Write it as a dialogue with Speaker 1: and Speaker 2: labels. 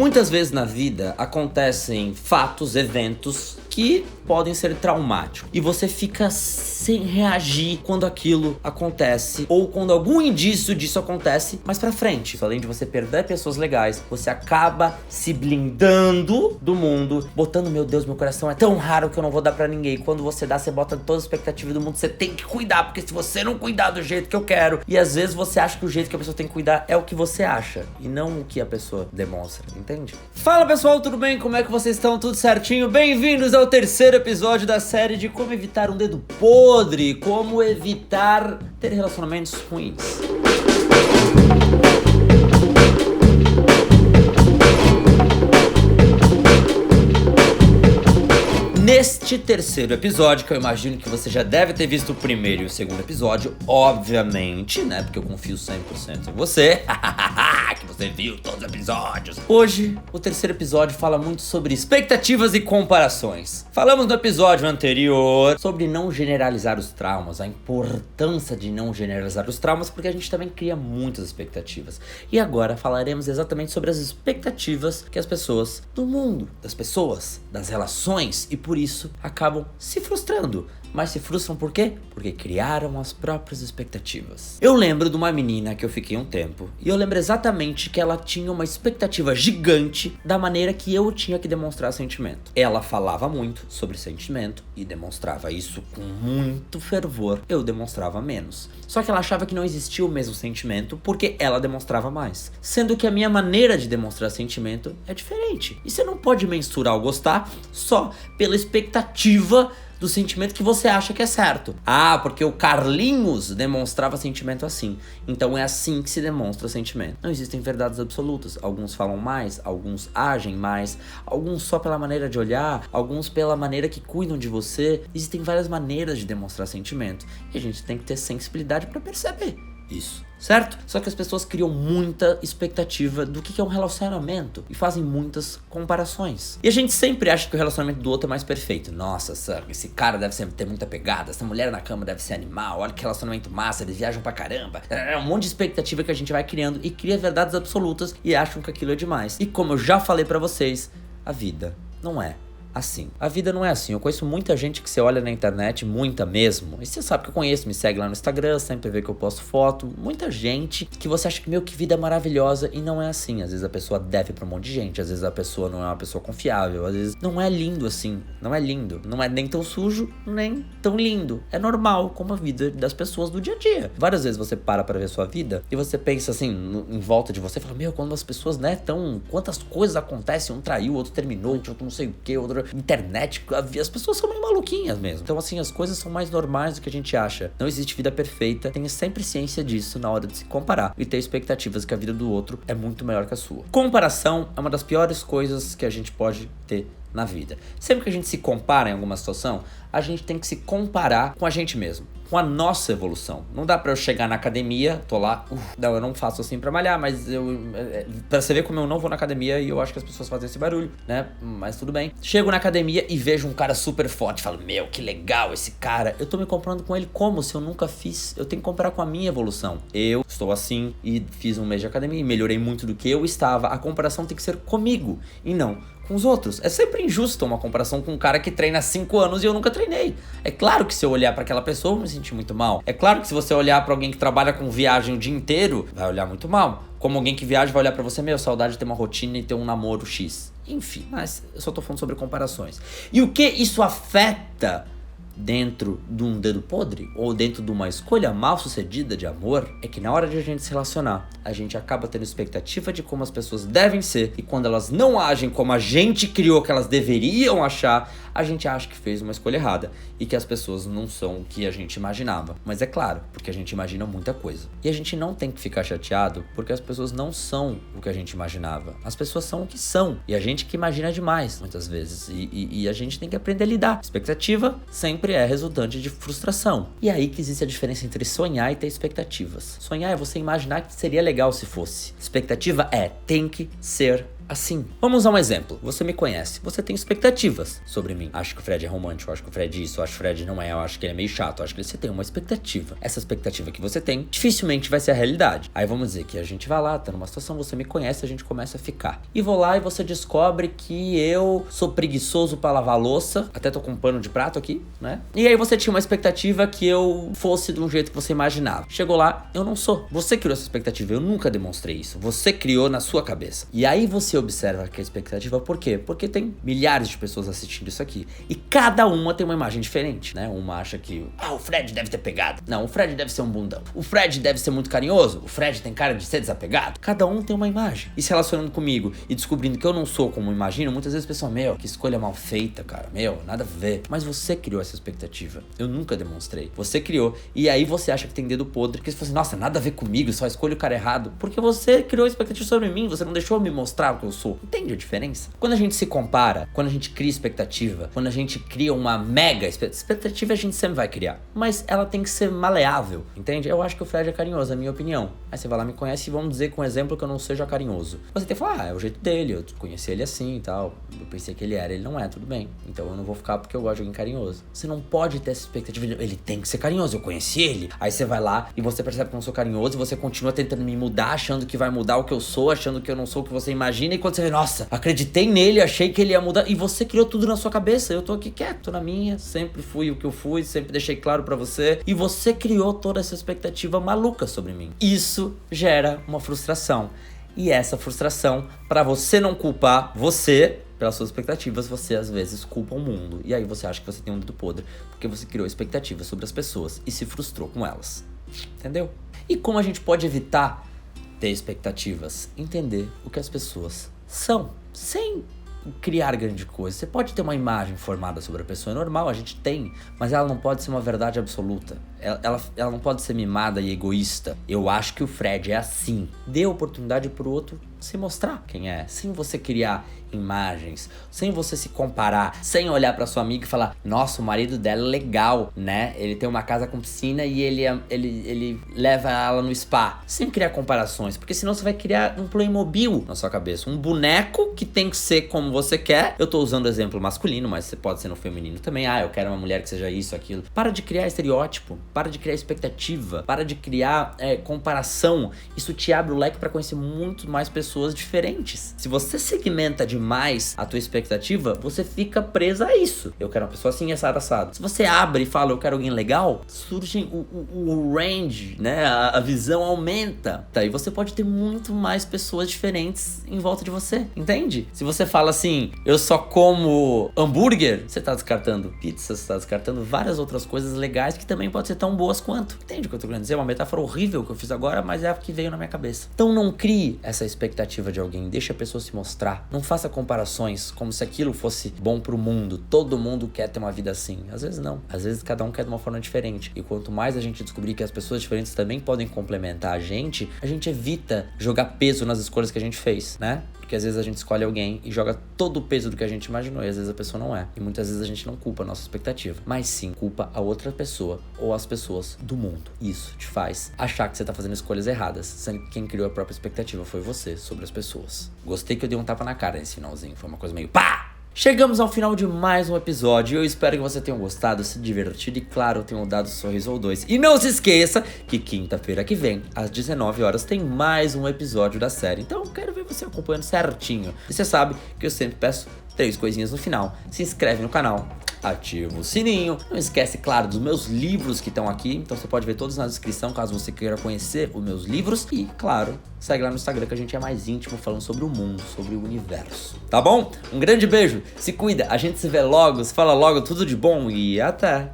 Speaker 1: Muitas vezes na vida acontecem fatos, eventos que podem ser traumáticos e você fica sem reagir quando aquilo acontece ou quando algum indício disso acontece mais pra frente. Além de você perder pessoas legais, você acaba se blindando do mundo, botando, meu Deus, meu coração é tão raro que eu não vou dar pra ninguém. Quando você dá, você bota todas as expectativas do mundo, você tem que cuidar, porque se você não cuidar do jeito que eu quero, e às vezes você acha que o jeito que a pessoa tem que cuidar é o que você acha e não o que a pessoa demonstra, entende? Fala pessoal, tudo bem? Como é que vocês estão? Tudo certinho? Bem-vindos ao terceiro episódio da série de como evitar um dedo podre, como evitar ter relacionamentos ruins. Neste terceiro episódio, que eu imagino que você já deve ter visto o primeiro e o segundo episódio, obviamente, né? Porque eu confio 100% em você, que você viu todos os episódios. Hoje, o terceiro episódio fala muito sobre expectativas e comparações. Falamos no episódio anterior sobre não generalizar os traumas, a importância de não generalizar os traumas, porque a gente também cria muitas expectativas. E agora falaremos exatamente sobre as expectativas que as pessoas do mundo, das pessoas, das relações, e por isso acabam se frustrando. Mas se frustram por quê? Porque criaram as próprias expectativas. Eu lembro de uma menina que eu fiquei um tempo, e eu lembro exatamente que ela tinha uma expectativa gigante da maneira que eu tinha que demonstrar sentimento. Ela falava muito sobre sentimento e demonstrava isso com muito fervor. Eu demonstrava menos. Só que ela achava que não existia o mesmo sentimento porque ela demonstrava mais. Sendo que a minha maneira de demonstrar sentimento é diferente. E você não pode mensurar o gostar só pela expectativa do sentimento que você acha que é certo. Ah, porque o Carlinhos demonstrava sentimento assim. Então é assim que se demonstra sentimento. Não existem verdades absolutas. Alguns falam mais, alguns agem mais, alguns só pela maneira de olhar, alguns pela maneira que cuidam de você. Existem várias maneiras de demonstrar sentimento. E a gente tem que ter sensibilidade para perceber isso, certo? Só que as pessoas criam muita expectativa do que é um relacionamento e fazem muitas comparações. E a gente sempre acha que o relacionamento do outro é mais perfeito. Nossa, esse cara deve ter muita pegada, essa mulher na cama deve ser animal, olha que relacionamento massa, eles viajam pra caramba. É um monte de expectativa que a gente vai criando e cria verdades absolutas e acham que aquilo é demais. E como eu já falei pra vocês, a vida não é assim. A vida não é assim. Eu conheço muita gente que você olha na internet, muita mesmo. E você sabe que eu conheço, me segue lá no Instagram, sempre vê que eu posto foto. Muita gente que você acha que, meu, que vida maravilhosa. E não é assim. Às vezes a pessoa deve pra um monte de gente. Às vezes a pessoa não é uma pessoa confiável. Às vezes não é lindo assim. Não é lindo. Não é nem tão sujo, nem tão lindo. É normal, como a vida das pessoas do dia a dia. Várias vezes você para pra ver sua vida e você pensa assim, em volta de você, fala, meu, quando as pessoas, né, quantas coisas acontecem, um traiu, outro terminou, outro não sei o que, outro internet, as pessoas são meio maluquinhas mesmo. Então assim, as coisas são mais normais do que a gente acha. Não existe vida perfeita. Tenha sempre ciência disso na hora de se comparar e ter expectativas que a vida do outro é muito melhor que a sua. Comparação é uma das piores coisas que a gente pode ter na vida. Sempre que a gente se compara em alguma situação, a gente tem que se comparar com a gente mesmo, com a nossa evolução. Não dá pra eu chegar na academia, tô lá, não, eu não faço assim pra malhar, mas pra você ver como eu não vou na academia e eu acho que as pessoas fazem esse barulho, né? Mas tudo bem. Chego na academia e vejo um cara super forte, falo, meu, que legal esse cara. Eu tô me comparando com ele como se eu nunca fiz. Eu tenho que comparar com a minha evolução. Eu estou assim e fiz um mês de academia e melhorei muito do que eu estava. A comparação tem que ser comigo e não com os outros. É sempre injusto uma comparação com um cara que treina há 5 anos e eu nunca treinei. É claro que se eu olhar pra aquela pessoa, eu me sentir muito mal. É claro que se você olhar pra alguém que trabalha com viagem o dia inteiro, vai olhar muito mal. Como alguém que viaja vai olhar pra você, meu, saudade de ter uma rotina e ter um namoro X. Enfim, mas eu só tô falando sobre comparações. E o que isso afeta dentro de um dedo podre ou dentro de uma escolha mal sucedida de amor é que na hora de a gente se relacionar, a gente acaba tendo expectativa de como as pessoas devem ser e quando elas não agem como a gente criou que elas deveriam achar, a gente acha que fez uma escolha errada e que as pessoas não são o que a gente imaginava. Mas é claro, porque a gente imagina muita coisa. E a gente não tem que ficar chateado porque as pessoas não são o que a gente imaginava. As pessoas são o que são. E a gente que imagina demais, muitas vezes. E a gente tem que aprender a lidar. Expectativa sempre é resultante de frustração. E é aí que existe a diferença entre sonhar e ter expectativas. Sonhar é você imaginar que seria legal se fosse. Expectativa é, tem que ser assim. Vamos usar um exemplo. Você me conhece, você tem expectativas sobre mim. Acho que o Fred é romântico, acho que o Fred é isso, acho que o Fred não é, eu acho que ele é meio chato, eu acho que você tem uma expectativa. Essa expectativa que você tem, dificilmente vai ser a realidade. Aí vamos dizer que a gente vai lá, tá numa situação, você me conhece, a gente começa a ficar. E vou lá e você descobre que eu sou preguiçoso pra lavar louça, até tô com um pano de prato aqui, né? E aí você tinha uma expectativa que eu fosse de um jeito que você imaginava. Chegou lá, eu não sou. Você criou essa expectativa, eu nunca demonstrei isso. Você criou na sua cabeça. E aí você observa que a expectativa, por quê? Porque tem milhares de pessoas assistindo isso aqui. E cada uma tem uma imagem diferente, né? Uma acha que, o Fred deve ter pegado. Não, o Fred deve ser um bundão. O Fred deve ser muito carinhoso. O Fred tem cara de ser desapegado. Cada um tem uma imagem. E se relacionando comigo e descobrindo que eu não sou como imagino, muitas vezes a pessoa, que escolha mal feita, cara. Nada a ver. Mas você criou essa expectativa. Eu nunca demonstrei. Você criou. E aí você acha que tem dedo podre. Porque você fala assim, nossa, nada a ver comigo, só escolho o cara errado. Porque você criou a expectativa sobre mim. Você não deixou eu me mostrar o que eu sou. Entende a diferença? Quando a gente se compara, quando a gente cria expectativa, quando a gente cria uma mega expectativa, a gente sempre vai criar. Mas ela tem que ser maleável, entende? Eu acho que o Fred é carinhoso, é a minha opinião. Aí você vai lá, me conhece e vamos dizer com um exemplo que eu não seja carinhoso. Você tem que falar, é o jeito dele, eu conheci ele assim e tal. Eu pensei que ele era, ele não é, tudo bem. Então eu não vou ficar porque eu gosto de alguém carinhoso. Você não pode ter essa expectativa de, ele tem que ser carinhoso, eu conheci ele. Aí você vai lá e você percebe que eu não sou carinhoso e você continua tentando me mudar, achando que vai mudar o que eu sou, achando que eu não sou o que você imagina. E quando você vê, nossa, acreditei nele, achei que ele ia mudar. E você criou tudo na sua cabeça. Eu tô aqui quieto, tô na minha, sempre fui o que eu fui, sempre deixei claro pra você. E você criou toda essa expectativa maluca sobre mim. Isso gera uma frustração. E essa frustração, pra você não culpar você pelas suas expectativas, você às vezes culpa o mundo. E aí você acha que você tem um dedo podre porque você criou expectativas sobre as pessoas e se frustrou com elas. Entendeu? E como a gente pode evitar ter expectativas? Entender o que as pessoas são, sem criar grande coisa. Você pode ter uma imagem formada sobre a pessoa, é normal, a gente tem, mas ela não pode ser uma verdade absoluta. Ela não pode ser mimada e egoísta. Eu acho que o Fred é assim. Dê oportunidade pro outro se mostrar quem é, sem você criar imagens, sem você se comparar, sem olhar pra sua amiga e falar, nossa, o marido dela é legal, né? Ele tem uma casa com piscina e ele leva ela no spa. Sem criar comparações, porque senão você vai criar um Playmobil na sua cabeça, um boneco que tem que ser como você quer. Eu tô usando o exemplo masculino, mas você pode ser no feminino também. Eu quero uma mulher que seja isso, aquilo. Para de criar estereótipo, para de criar expectativa, para de criar comparação. Isso te abre o leque pra conhecer muito mais pessoas diferentes. Se você segmenta demais a tua expectativa, você fica presa a isso. Eu quero uma pessoa assim, assado. Se você abre e fala, eu quero alguém legal, surge o range, né? A visão aumenta. Tá? E você pode ter muito mais pessoas diferentes em volta de você, entende? Se você fala assim, eu só como hambúrguer, você tá descartando pizza, você tá descartando várias outras coisas legais que também podem ser tão boas quanto. Entende o que eu tô querendo dizer? É uma metáfora horrível que eu fiz agora, mas é a que veio na minha cabeça. Então não crie essa expectativa de alguém, deixa a pessoa se mostrar. Não faça comparações como se aquilo fosse bom pro mundo. Todo mundo quer ter uma vida assim. Às vezes não. Às vezes cada um quer de uma forma diferente. E quanto mais a gente descobrir que as pessoas diferentes também podem complementar a gente evita jogar peso nas escolhas que a gente fez, né? Porque às vezes a gente escolhe alguém e joga todo o peso do que a gente imaginou e às vezes a pessoa não é. E muitas vezes a gente não culpa a nossa expectativa, mas sim culpa a outra pessoa ou as pessoas do mundo. Isso te faz achar que você tá fazendo escolhas erradas, sendo que quem criou a própria expectativa foi você sobre as pessoas. Gostei que eu dei um tapa na cara nesse finalzinho, foi uma coisa meio pá! Chegamos ao final de mais um episódio. Eu espero que você tenha gostado, se divertido e, claro, tenha dado um sorriso ou dois. E não se esqueça que quinta-feira que vem, às 19 horas, tem mais um episódio da série. Então, quero ver você acompanhando certinho. E você sabe que eu sempre peço 3 coisinhas no final. Se inscreve no canal, ativa o sininho. Não esquece, claro, dos meus livros que estão aqui. Então você pode ver todos na descrição, caso você queira conhecer os meus livros. E, claro, segue lá no Instagram que a gente é mais íntimo, falando sobre o mundo, sobre o universo. Tá bom? Um grande beijo, se cuida, a gente se vê logo, se fala logo, tudo de bom e até!